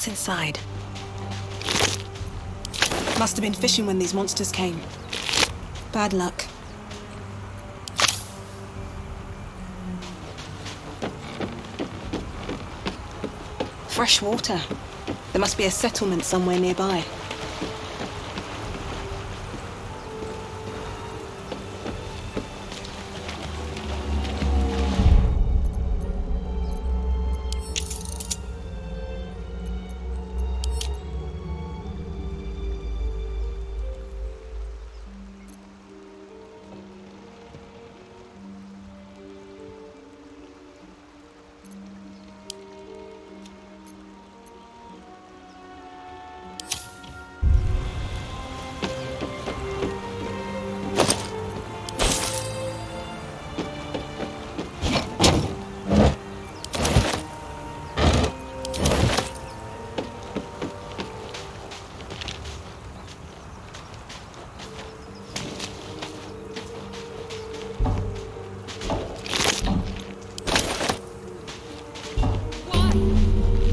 What's inside? Must have been fishing when these monsters came. Bad luck. Fresh water. There must be a settlement somewhere nearby.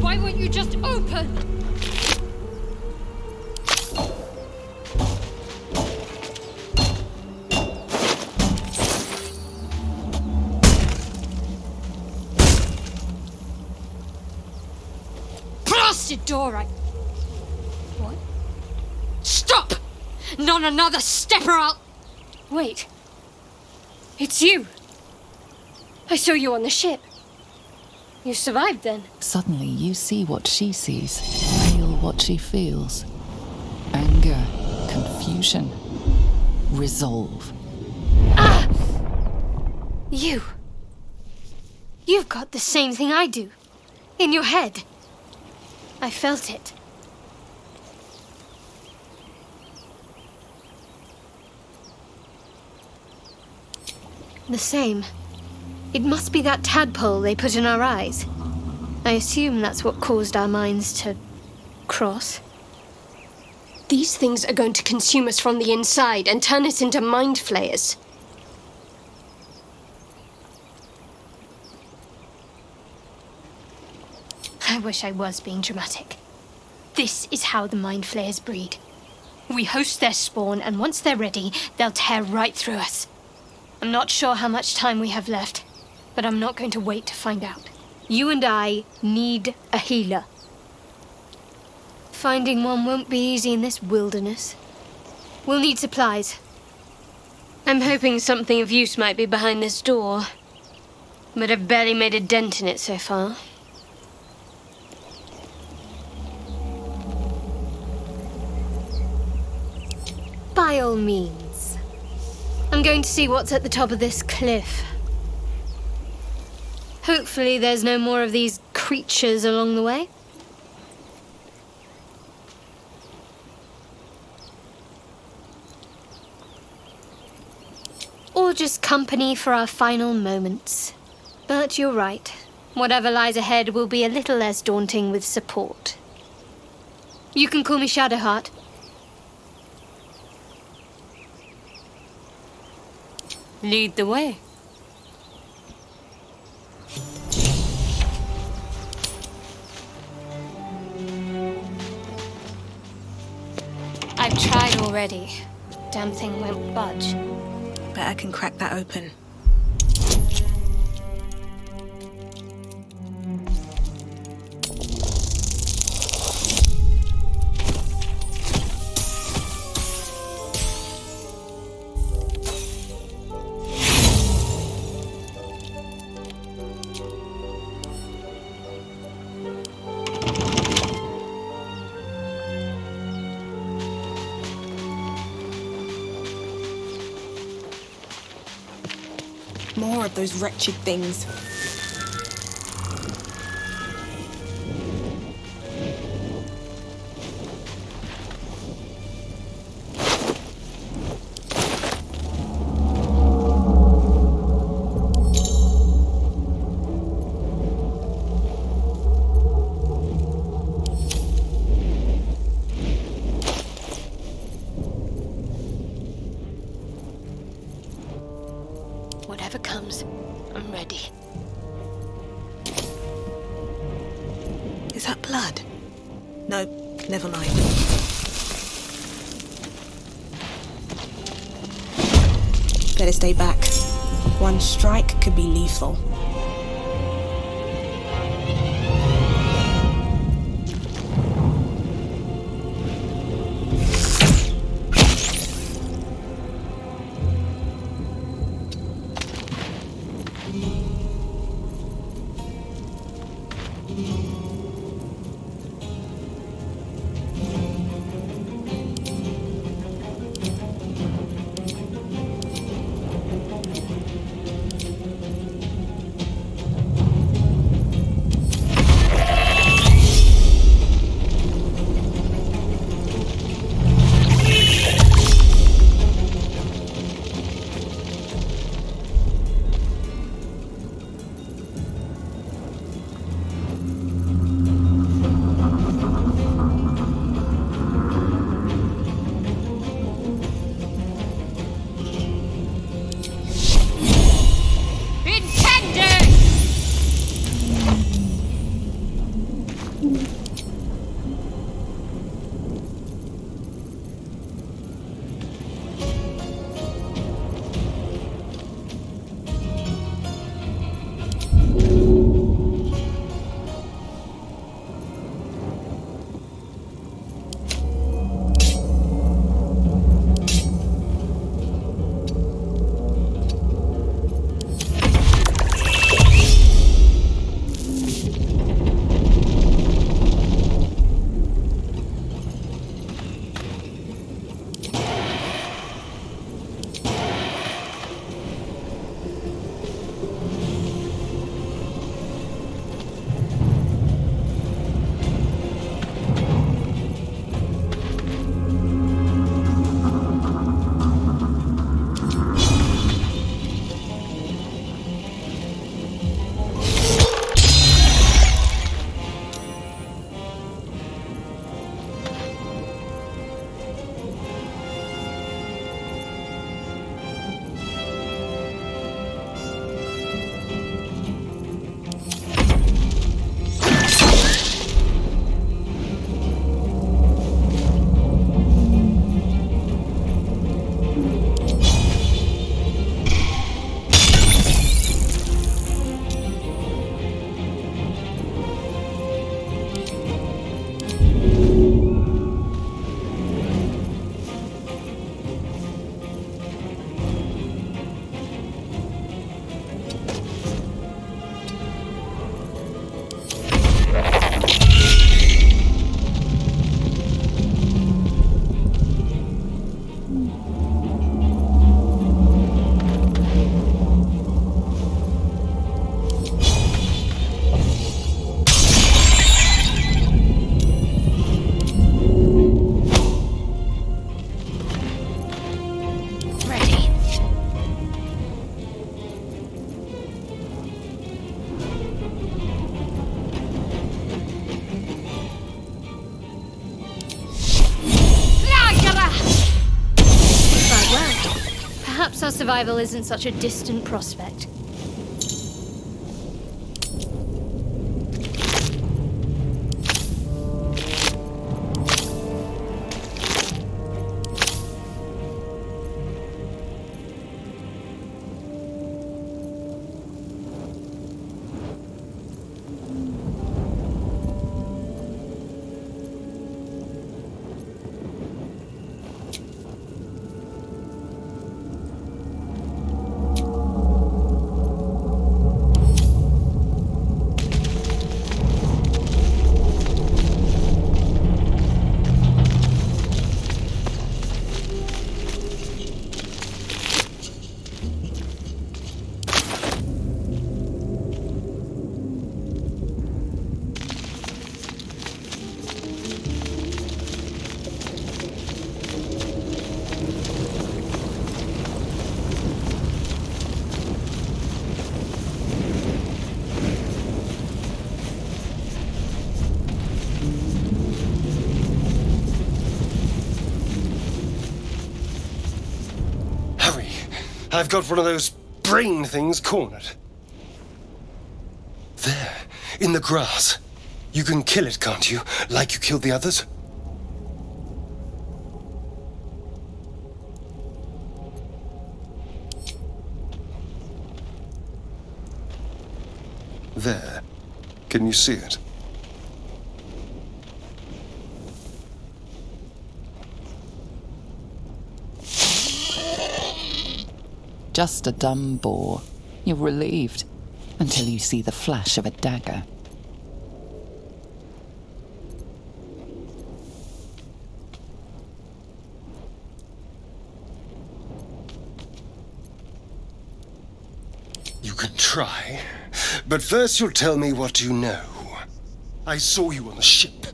Why won't you just open? Blasted door, What? Stop! Not another step or I'll... Wait. It's you. I saw you on the ship. You survived then? Suddenly you see what she sees, feel what she feels. Anger, confusion, resolve. Ah! You've got the same thing I do. In your head. I felt it. The same. It must be that tadpole they put in our eyes. I assume that's what caused our minds to cross. These things are going to consume us from the inside and turn us into mind flayers. I wish I was being dramatic. This is how the mind flayers breed. We host their spawn, and once they're ready, they'll tear right through us. I'm not sure how much time we have left, but I'm not going to wait to find out. You and I need a healer. Finding one won't be easy in this wilderness. We'll need supplies. I'm hoping something of use might be behind this door, but I've barely made a dent in it so far. By all means. I'm going to see what's at the top of this cliff. Hopefully there's no more of these creatures along the way. Or just company for our final moments. But you're right. Whatever lies ahead will be a little less daunting with support. You can call me Shadowheart. Lead the way. I've tried already. Damn thing won't budge. Bet I can crack that open. More of those wretched things. Whatever comes, I'm ready. Is that blood? No, never mind. Better stay back. One strike could be lethal. Perhaps our survival isn't such a distant prospect. I've got one of those brain things cornered. There, in the grass. You can kill it, can't you? Like you killed the others? There. Can you see it? Just a dumb boar. You're relieved until you see the flash of a dagger. You can try, but first you'll tell me what you know. I saw you on the ship.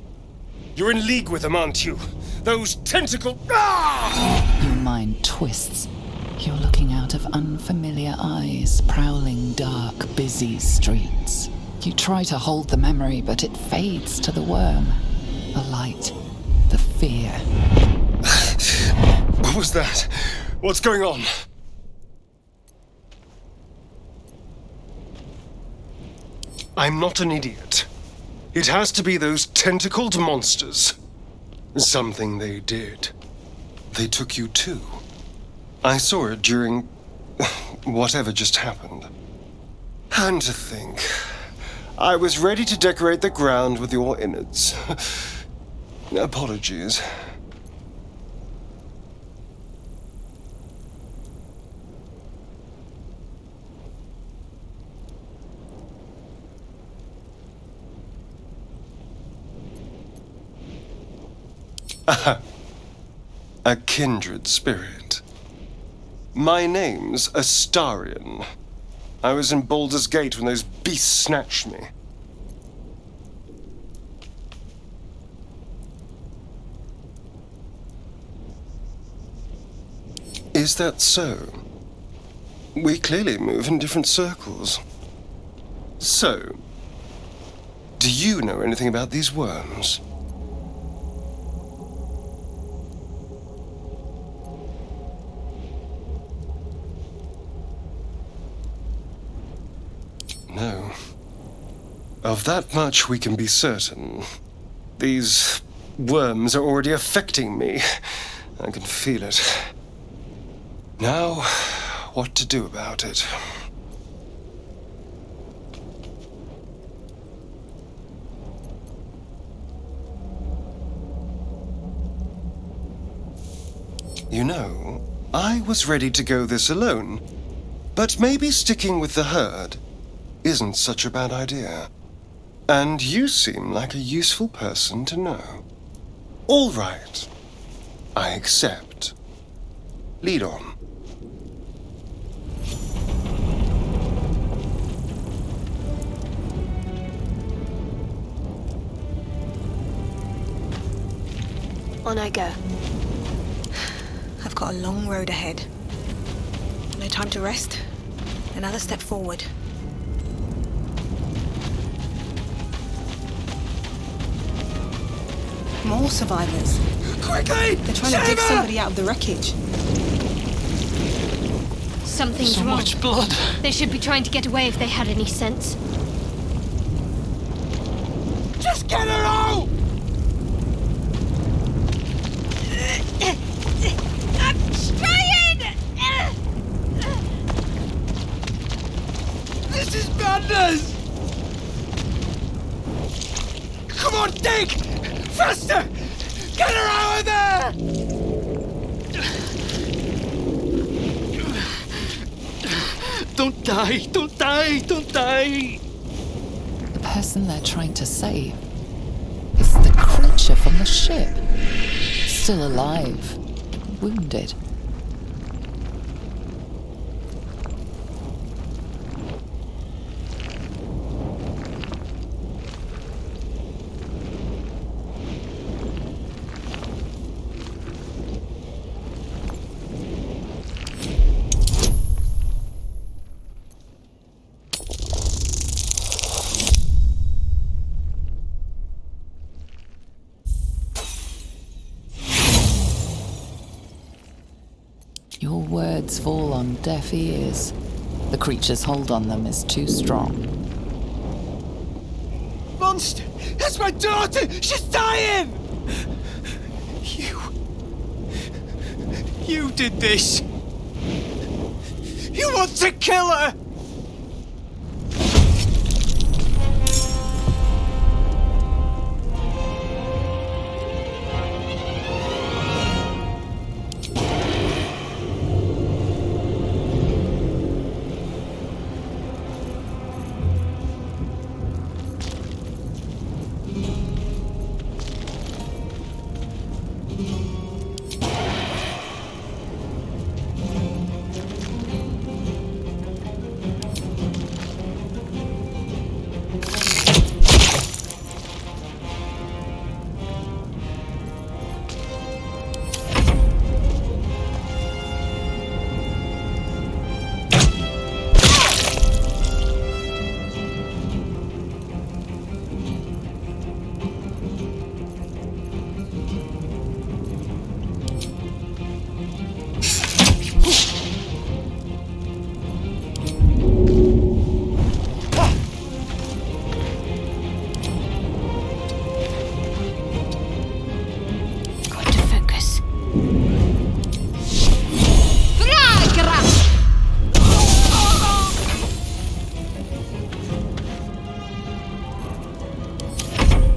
You're in league with them, aren't you? Those tentacle... Ah! Your mind twists. You're looking out of unfamiliar eyes, prowling dark, busy streets. You try to hold the memory, but it fades to the worm. The light, the fear. What was that? What's going on? I'm not an idiot. It has to be those tentacled monsters. Something they did. They took you too. I saw it during whatever just happened. And to think, I was ready to decorate the ground with your innards. Apologies. A kindred spirit. My name's Astarion. I was in Baldur's Gate when those beasts snatched me. Is that so? We clearly move in different circles. So, do you know anything about these worms? No. Of that much we can be certain. These worms are already affecting me. I can feel it. Now, what to do about it? You know, I was ready to go this alone, but maybe sticking with the herd isn't such a bad idea. And you seem like a useful person to know. All right. I accept. Lead on. On I go. I've got a long road ahead. No time to rest. Another step forward. More survivors. Quickly! They're trying to dig somebody out of the wreckage. Something's So wrong. much blood. They should be trying to get away if they had any sense. Just get her out! I'm trying! This is madness! Come on, dig! Faster! Get her out of there! Don't die! Don't die! Don't die! The person they're trying to save is the creature from the ship. Still alive, wounded. Your words fall on deaf ears. The creature's hold on them is too strong. monster! That's my daughter! She's dying! You did this! You want to kill her!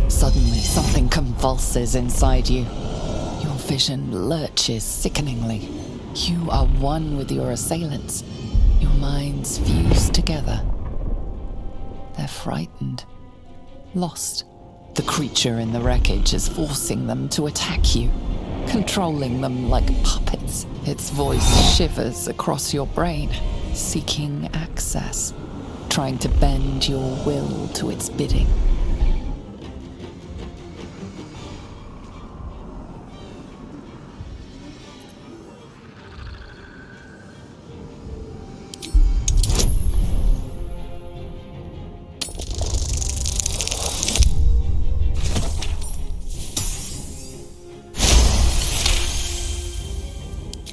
Suddenly, something convulses inside you. Your vision lurches sickeningly. You are one with your assailants. Your minds fuse together. They're frightened, lost. The creature in the wreckage is forcing them to attack you, controlling them like puppets. Its voice shivers across your brain, seeking access, trying to bend your will to its bidding.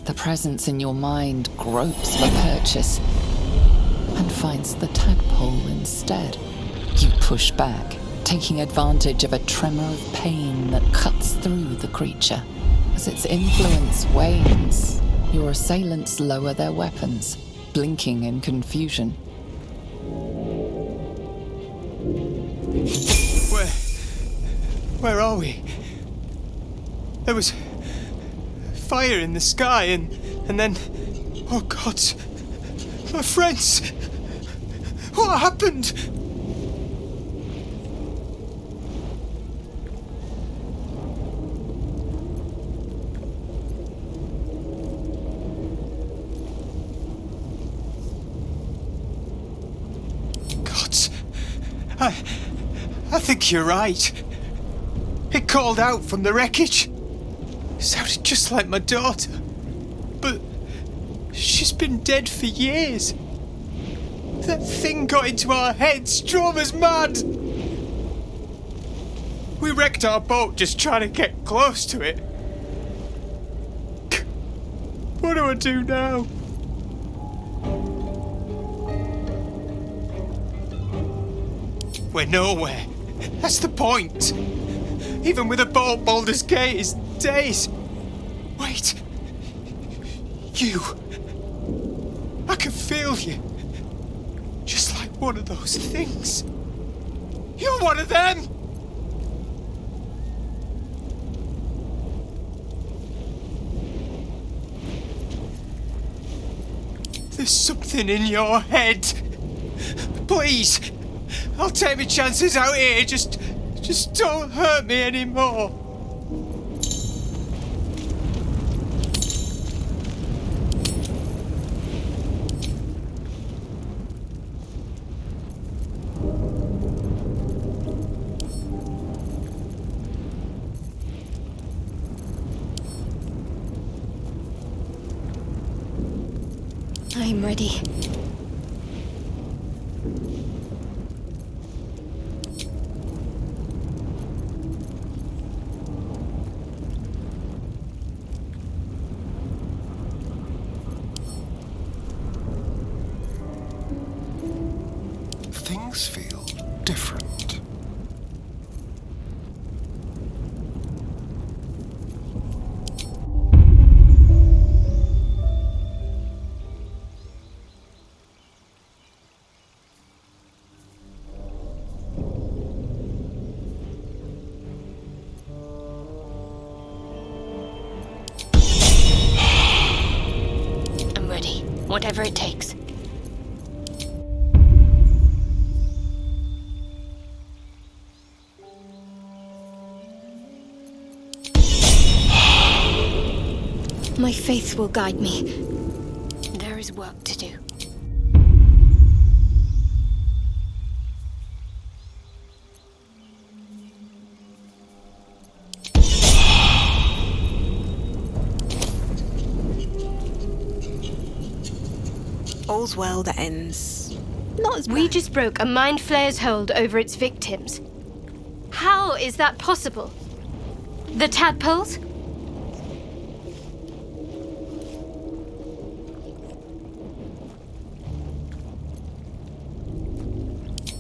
The presence in your mind gropes for purchase and finds the tadpole instead. You push back, taking advantage of a tremor of pain that cuts through the creature. As its influence wanes, your assailants lower their weapons, blinking in confusion. Where are we? There was fire in the sky and then... Oh God! My friends! What happened? God, I think you're right. It called out from the wreckage. It sounded just like my daughter. But she's been dead for years. That thing got into our heads, drove us mad. We wrecked our boat just trying to get close to it. What do I do now? We're nowhere. That's the point. Even with a boat, Baldur's Gate is days. Wait. You. I can feel you. Just like one of those things. You're one of them! There's something in your head. Please. I'll take my chances out here. Just don't hurt me anymore. I'm ready. Things feel different. Whatever it takes. My faith will guide me. There is work to do. All's well that ends. Not as We bad. just broke a Mind Flayer's hold over its victims. How is that possible? The tadpoles?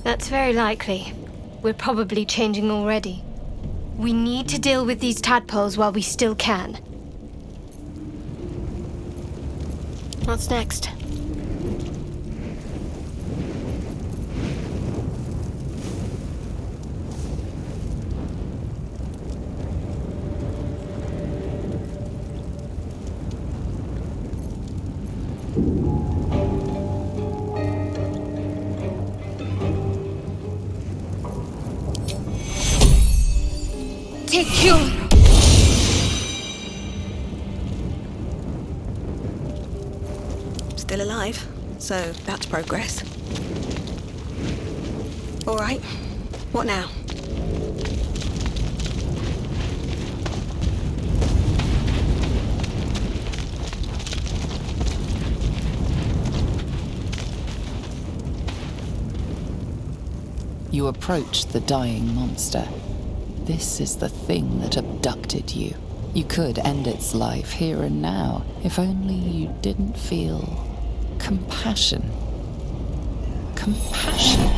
That's very likely. We're probably changing already. We need to deal with these tadpoles while we still can. What's next? Secure! Still alive, so that's progress. All right, what now? You approach the dying monster. This is the thing that abducted you. You could end its life here and now, if only you didn't feel compassion. Compassion.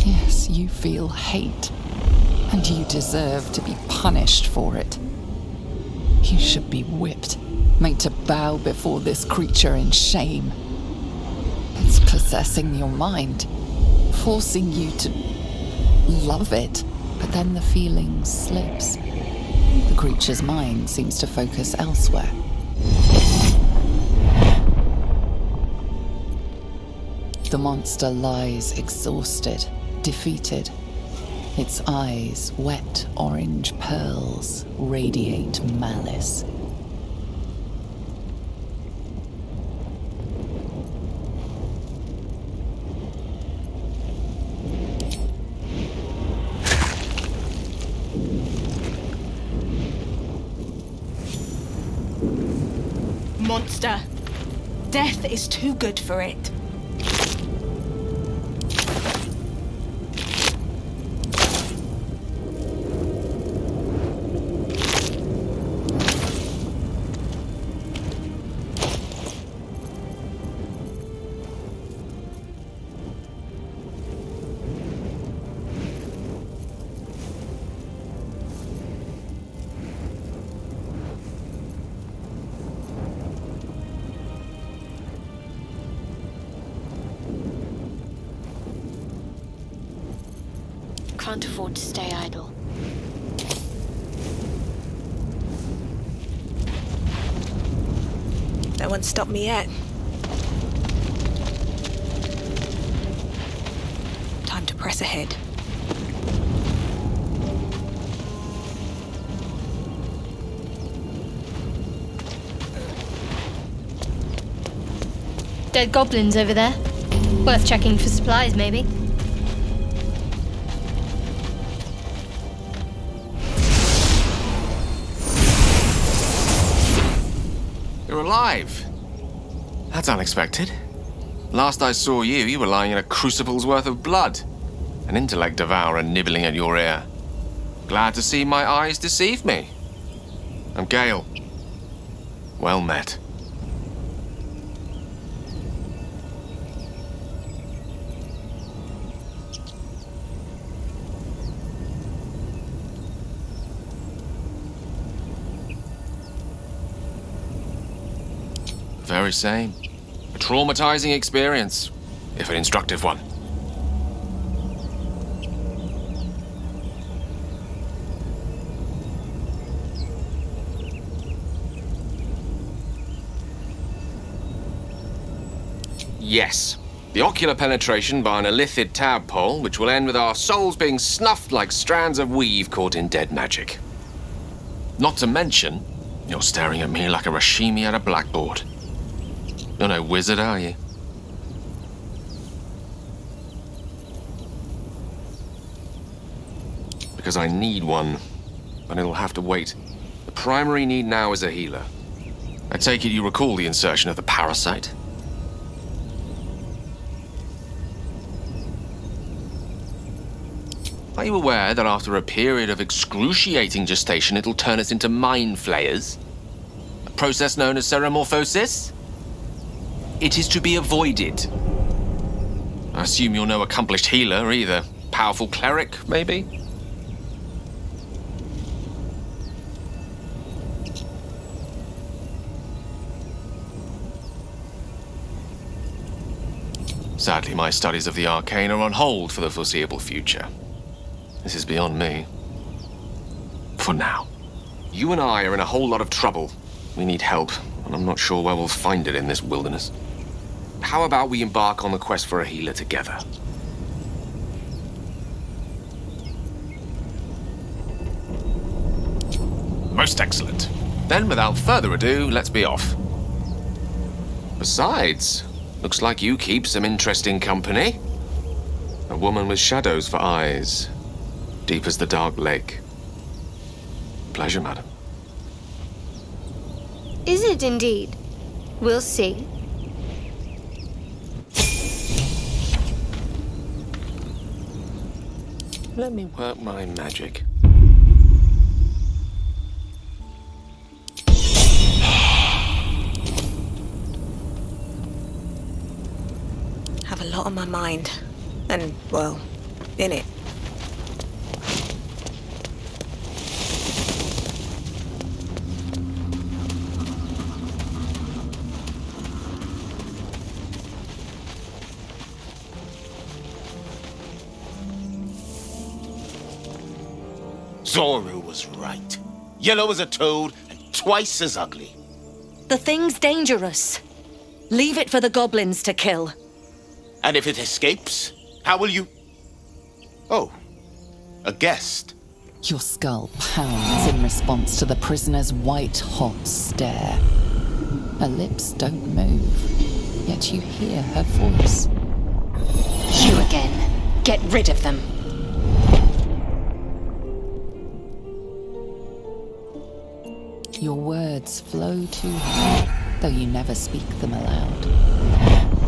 Yes, you feel hate, and you deserve to be punished for it. You should be whipped, made to bow before this creature in shame. It's possessing your mind, forcing you to love it, but then the feeling slips. The creature's mind seems to focus elsewhere. The monster lies exhausted, defeated. Its eyes, wet orange pearls, radiate malice. Monster. Death is too good for it. Can't afford to stay idle. No one's stopped me yet. Time to press ahead. Dead goblins over there. Worth checking for supplies, maybe. You're alive. That's unexpected. Last I saw you, you were lying in a crucible's worth of blood. An intellect devourer nibbling at your ear. Glad to see my eyes deceive me. I'm Gale. Well met. very same. A traumatizing experience, if an instructive one. Yes. The ocular penetration by an illithid tadpole, which will end with our souls being snuffed like strands of weave caught in dead magic. Not to mention, you're staring at me like a Rashimi at a blackboard. You're no wizard, are you? Because I need one, but it'll have to wait. The primary need now is a healer. I take it you recall the insertion of the parasite? Are you aware that after a period of excruciating gestation, it'll turn us into mind flayers? A process known as ceremorphosis? It is to be avoided. I assume you're no accomplished healer either. Powerful cleric, maybe? Sadly, my studies of the arcane are on hold for the foreseeable future. This is beyond me. For now. You and I are in a whole lot of trouble. We need help, and I'm not sure where we'll find it in this wilderness. How about we embark on the quest for a healer together? Most excellent. Then, without further ado, let's be off. Besides, looks like you keep some interesting company. A woman with shadows for eyes. Deep as the dark lake. Pleasure, madam. Is it indeed? We'll see. Let me work my magic. Have a lot on my mind. And, well, in it. Zoru was right. Yellow as a toad and twice as ugly. The thing's dangerous. Leave it for the goblins to kill. And if it escapes, how will you... Oh, a guest. Your skull pounds in response to the prisoner's white-hot stare. Her lips don't move, yet you hear her voice. You again. Get rid of them. Your words flow to her, though you never speak them aloud.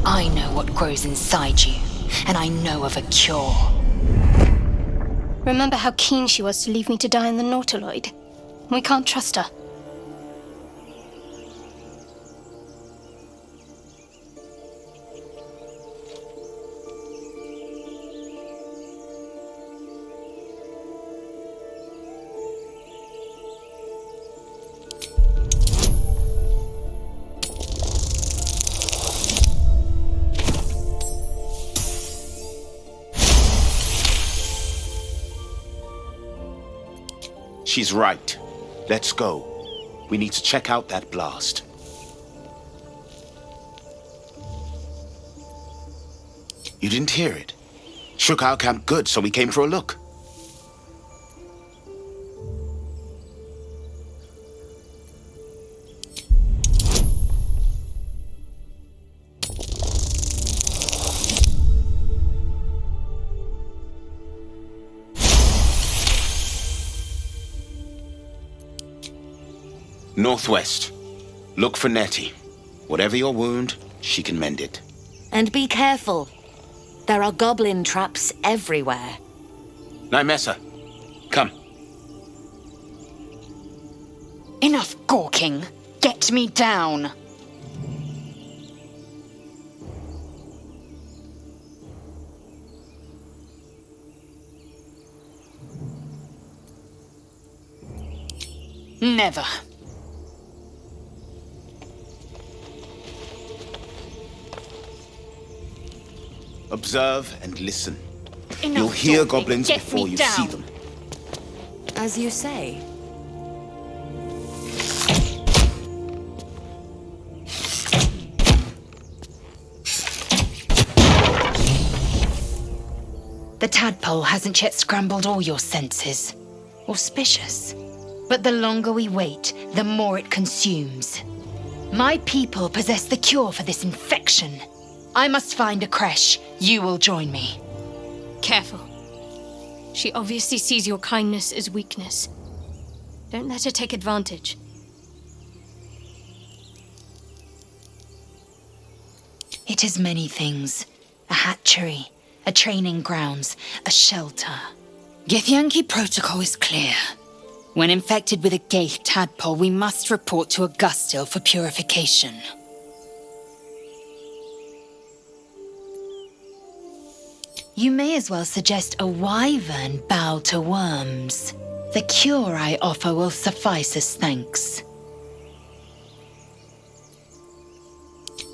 I know what grows inside you, and I know of a cure. Remember how keen she was to leave me to die in the Nautiloid? We can't trust her. She's right. Let's go. We need to check out that blast. You didn't hear it? Shook our camp good, so we came for a look. Northwest. Look for Nettie. Whatever your wound, she can mend it. And be careful. There are goblin traps everywhere. Nymessa, come. Enough gawking. Get me down. Never. Observe and listen. Enough You'll hear talking. goblins Get before me you down. see them. As you say. The tadpole hasn't yet scrambled all your senses. Auspicious. But the longer we wait, the more it consumes. My people possess the cure for this infection. I must find a creche. You will join me. Careful. She obviously sees your kindness as weakness. Don't let her take advantage. It is many things. A hatchery, a training grounds, a shelter. Githyanki protocol is clear. When infected with a Gaith tadpole, we must report to Augustil for purification. You may as well suggest a wyvern bow to worms. The cure I offer will suffice as thanks.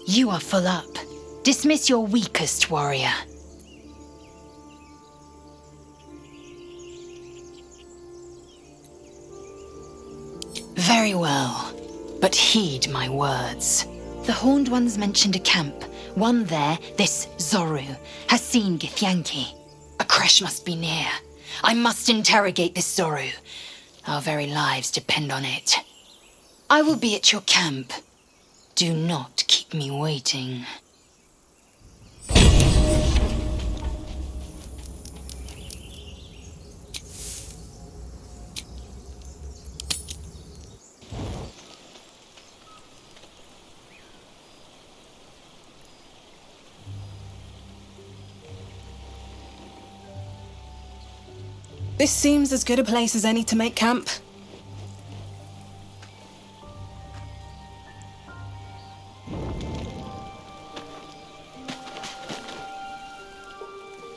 You are full up. Dismiss your weakest warrior. Very well, but heed my words. The Horned Ones mentioned a camp. One there, this Zoru, has seen Githyanki. A creche must be near. I must interrogate this Zoru. Our very lives depend on it. I will be at your camp. Do not keep me waiting. This seems as good a place as any to make camp.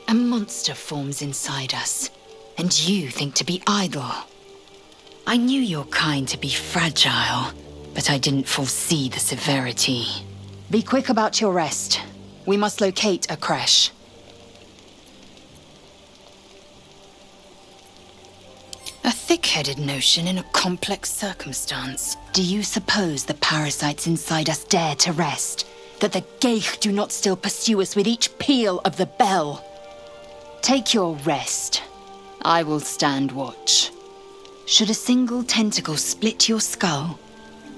A monster forms inside us, and you think to be idle. I knew your kind to be fragile, but I didn't foresee the severity. Be quick about your rest. We must locate a creche. A thick-headed notion in a complex circumstance. Do you suppose the parasites inside us dare to rest? That the Gaich do not still pursue us with each peal of the bell? Take your rest. I will stand watch. Should a single tentacle split your skull,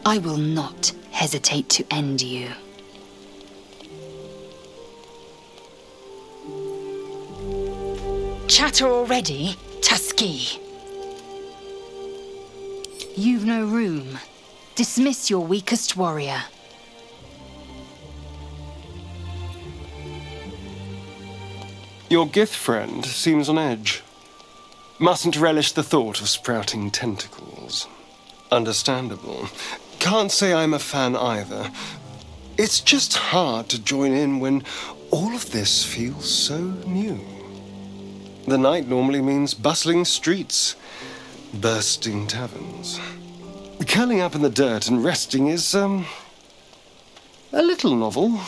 I will not hesitate to end you. Chatter already, Tusky? You've no room. Dismiss your weakest warrior. Your Gith friend seems on edge. Mustn't relish the thought of sprouting tentacles. Understandable. Can't say I'm a fan either. It's just hard to join in when all of this feels so new. The night normally means bustling streets, bursting taverns. Curling up in the dirt and resting is, a little novel.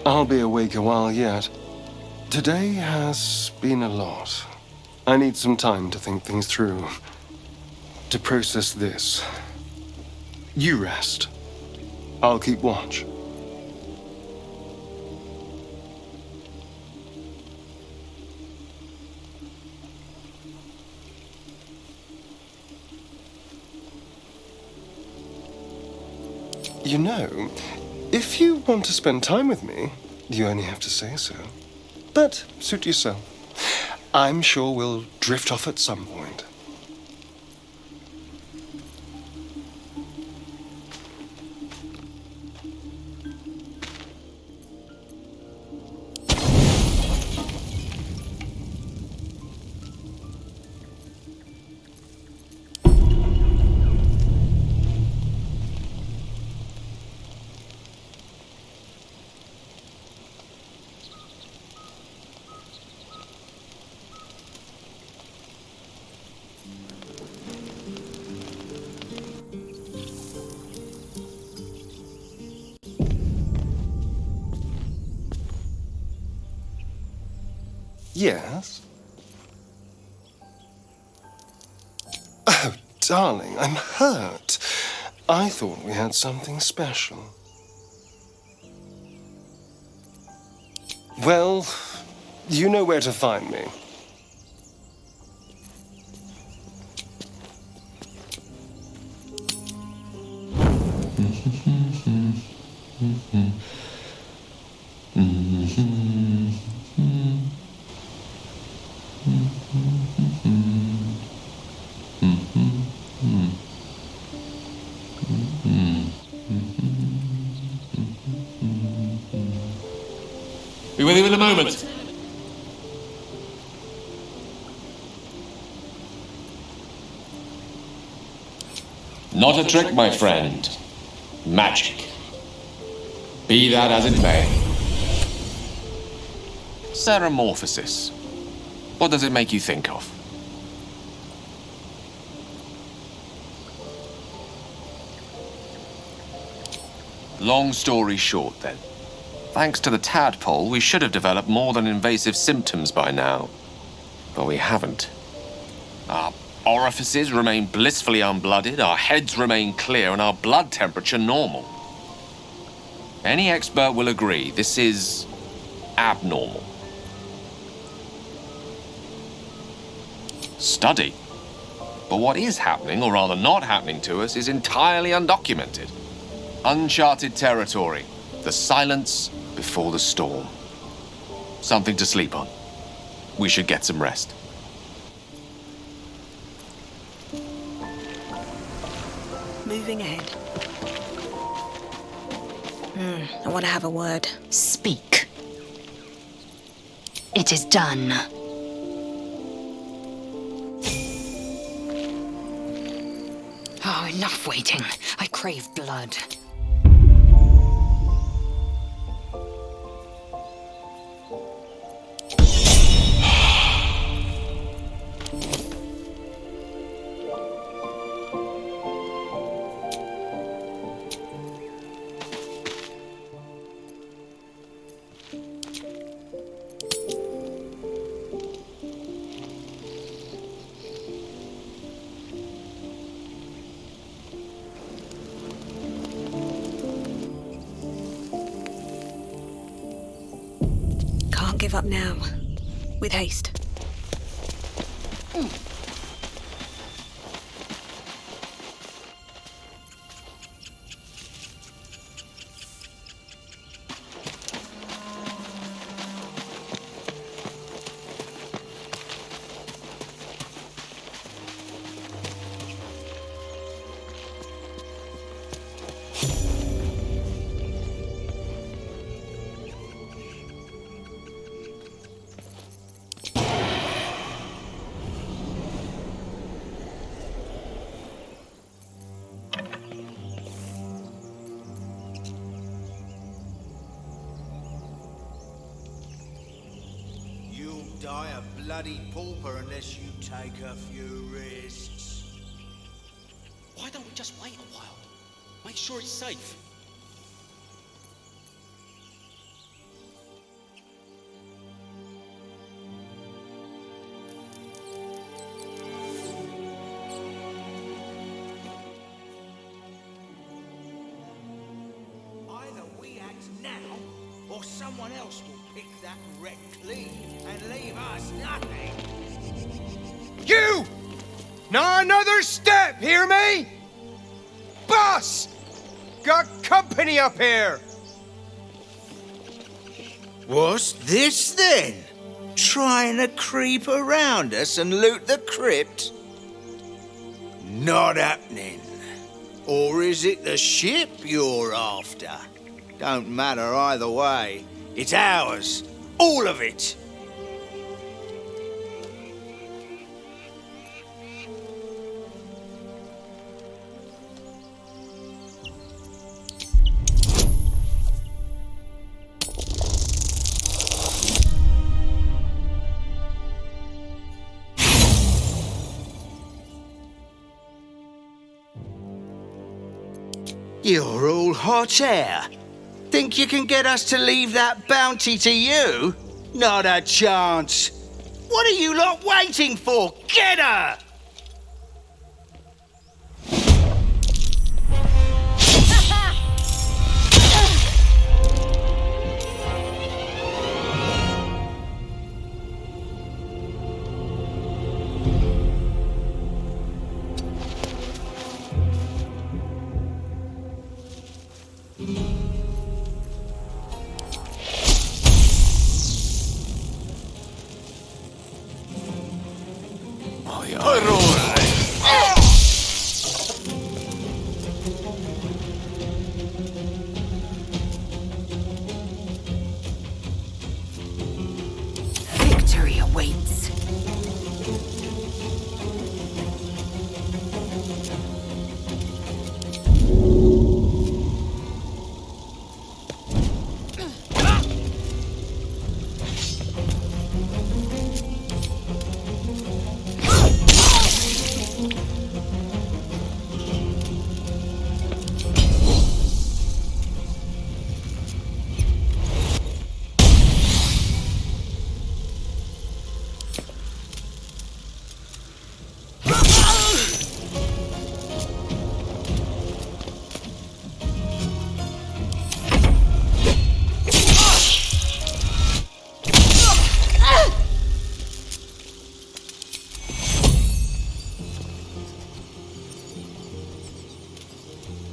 I'll be awake a while yet. Today has been a lot. I need some time to think things through, to process this. You rest. I'll keep watch. You know, if you want to spend time with me, you only have to say so. But suit yourself. I'm sure we'll drift off at some point. Yes? Oh, darling, I'm hurt. I thought we had something special. Well, you know where to find me. Be with you in a moment. Not a trick, my friend. Magic. Be that as it may. Ceramorphosis. What does it make you think of? Long story short, then. Thanks to the tadpole, we should have developed more than invasive symptoms by now. But we haven't. Our orifices remain blissfully unblooded, our heads remain clear, and our blood temperature normal. Any expert will agree this is abnormal. Study. But what is happening, or rather not happening to us, is entirely undocumented. Uncharted territory. The silence before the storm. Something to sleep on. We should get some rest. Moving ahead. I want to have a word. Speak. It is done. Oh, enough waiting. I crave blood. Give up now. With haste. Die a bloody pauper unless you take a few risks. Why don't we just wait a while? Make sure it's safe. Either we act now, or someone else will pick that wreck clean and leave us nothing. You! Not another step, hear me? Boss! Got company up here! What's this then? Trying to creep around us and loot the crypt? Not happening. Or is it the ship you're after? Don't matter either way. It's ours. All of it. You're all hot air. Think you can get us to leave that bounty to you? Not a chance. What are you lot waiting for? Get her! Victory awaits.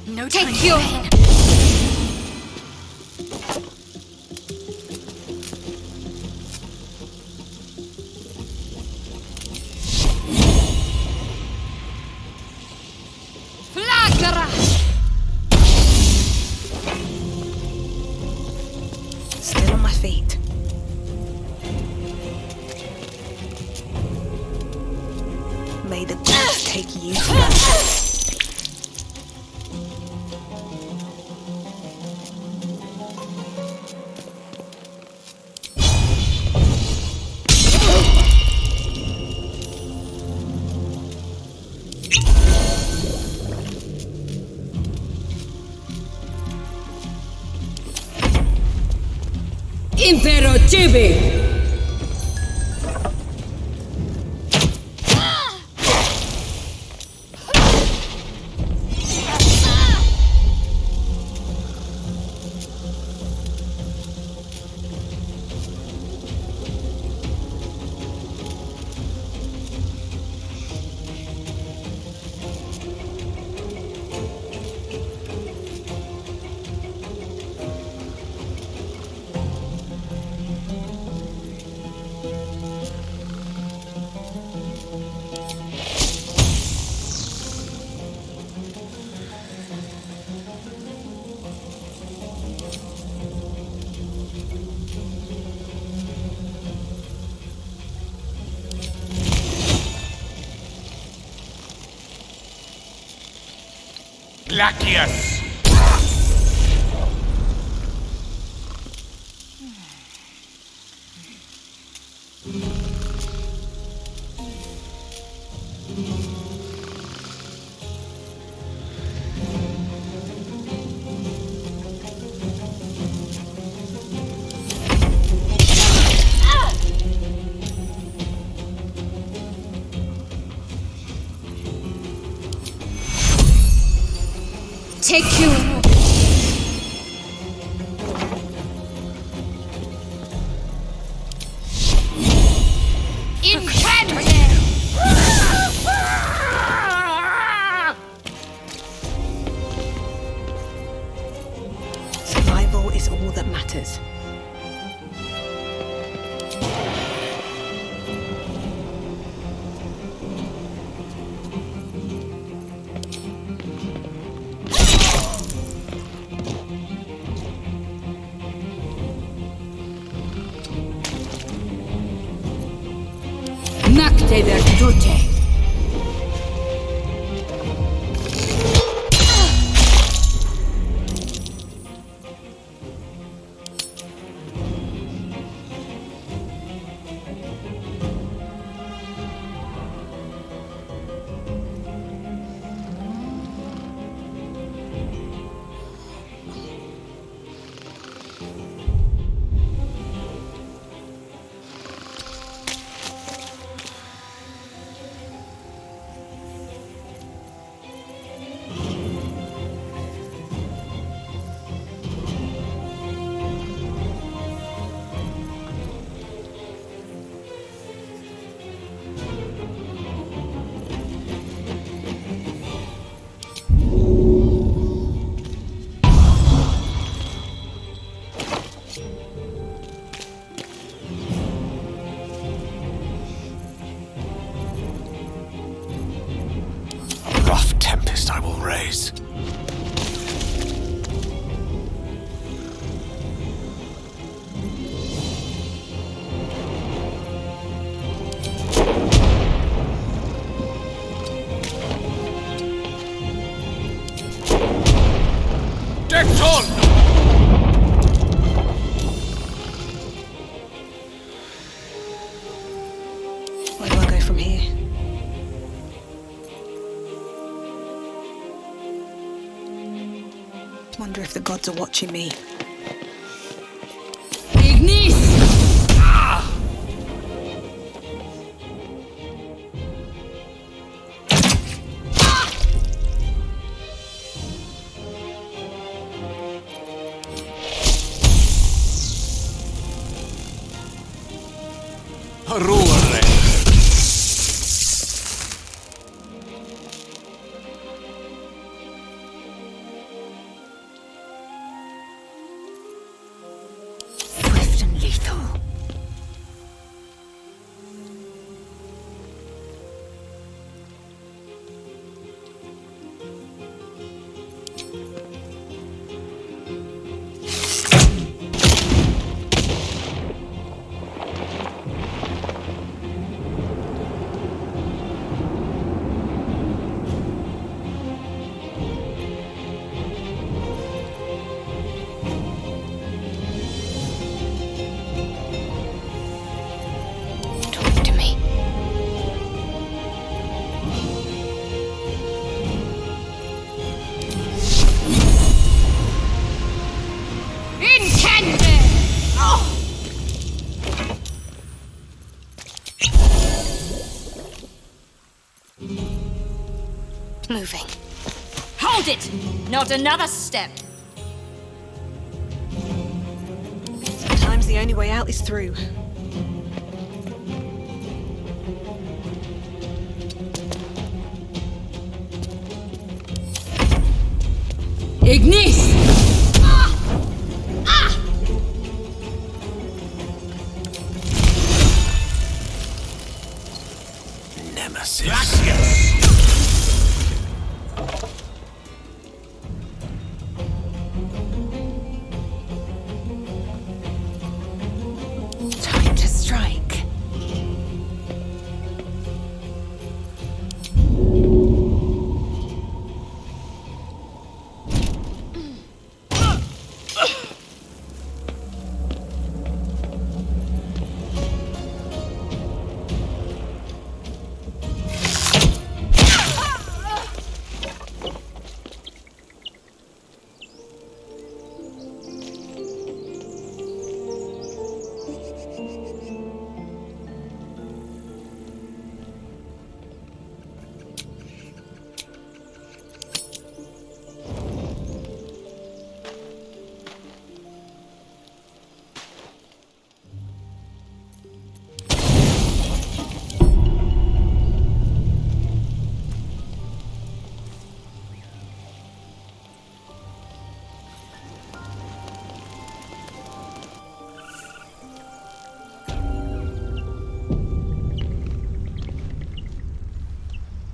No time. Take your hand. Still on my feet. May the gods take you first. Impero Chibi! Lachius! Take you. Survival is all that matters. Nacte virtute. Rough tempest I will raise. Decked on! Where do I go from here? Wonder if the gods are watching me. Ignis! Ruore! Swift and lethal. Talk to me. Intended! Moving. Hold it! Not another step. Sometimes the only way out is through. Ignis! Nemesis. Time to strike.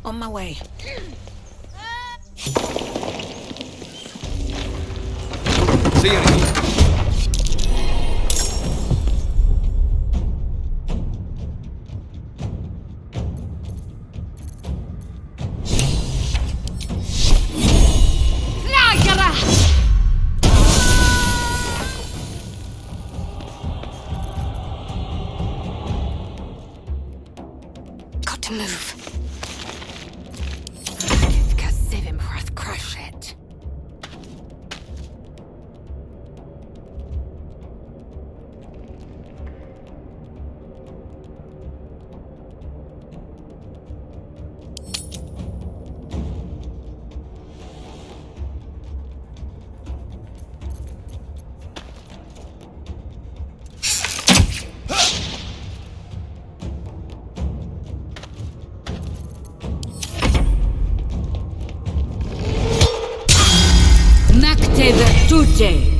On my way. See you. Got to move. Crush it. Virtute.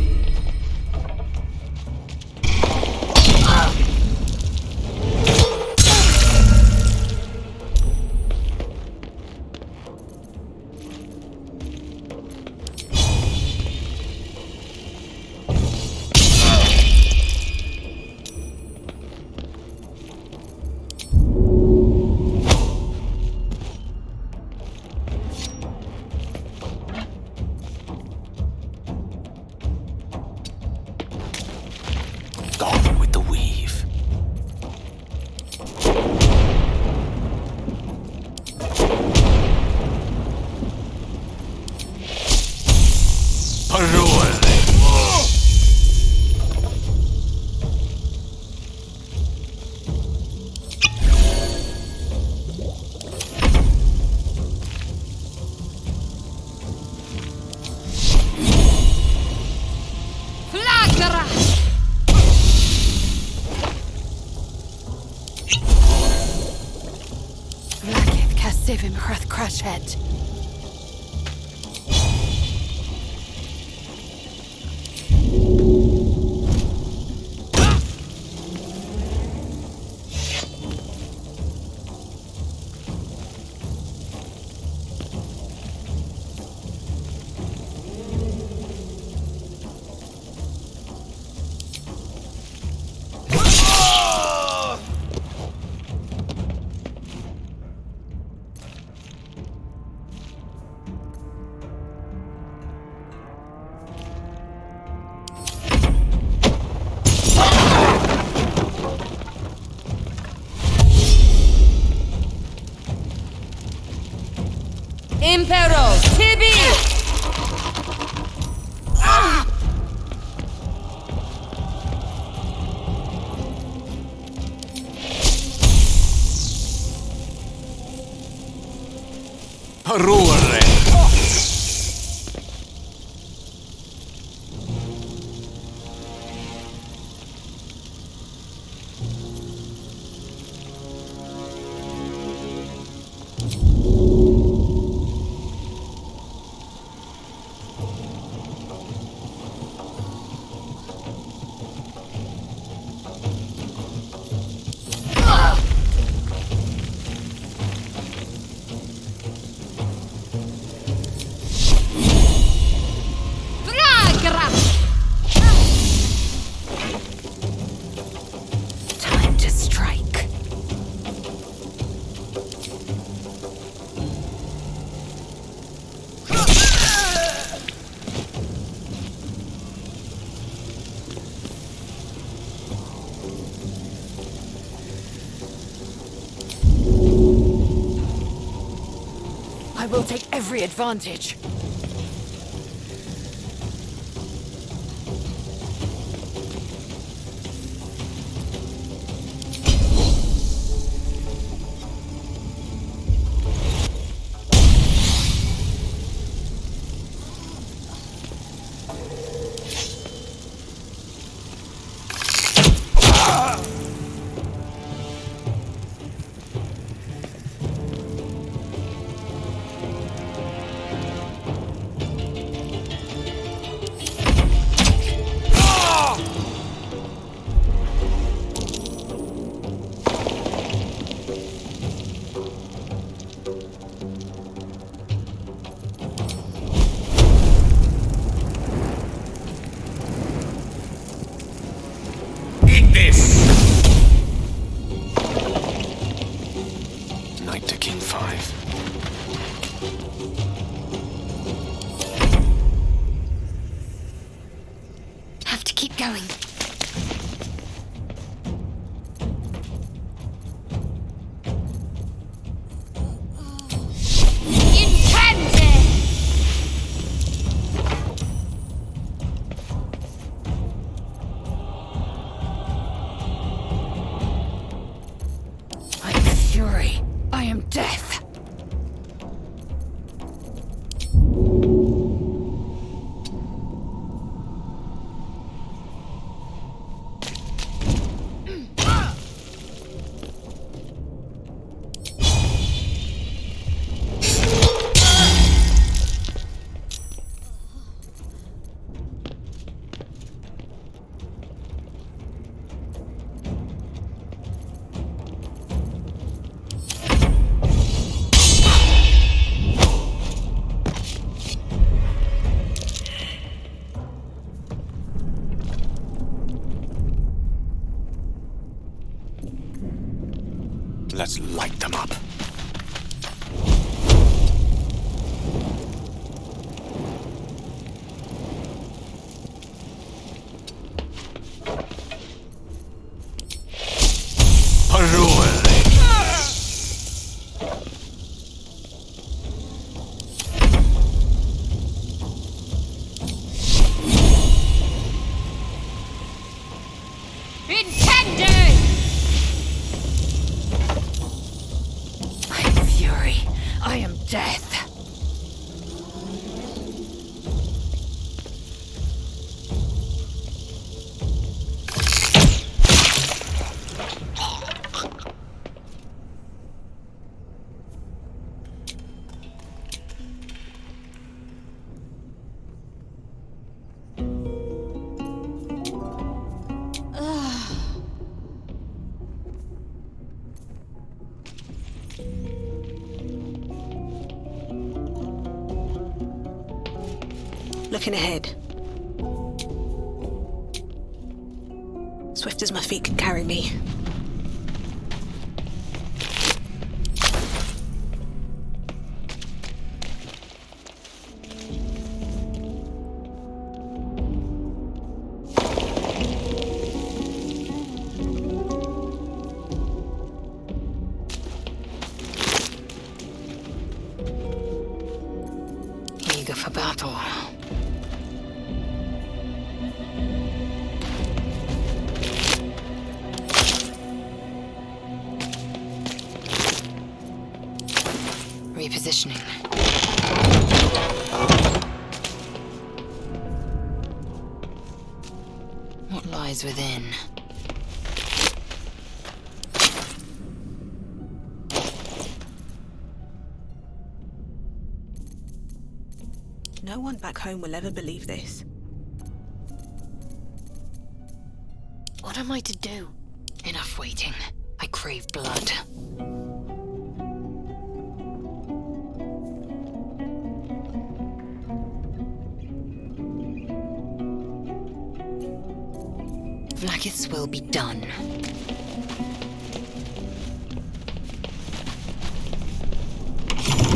Divim Hrath Crashhead. Impero Tibi! Parore! Time to strike. I will take every advantage. Knight to King 5. Have to keep going. I am fury. I am death. Let's light them up. Parole! Looking ahead. Swift as my feet can carry me. Eager for battle. Repositioning. What lies within? No one back home will ever believe this. What am I to do? Enough waiting. I crave blood. Vlakith's will be done.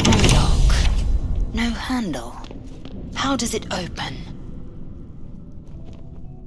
No lock. No handle. How does it open?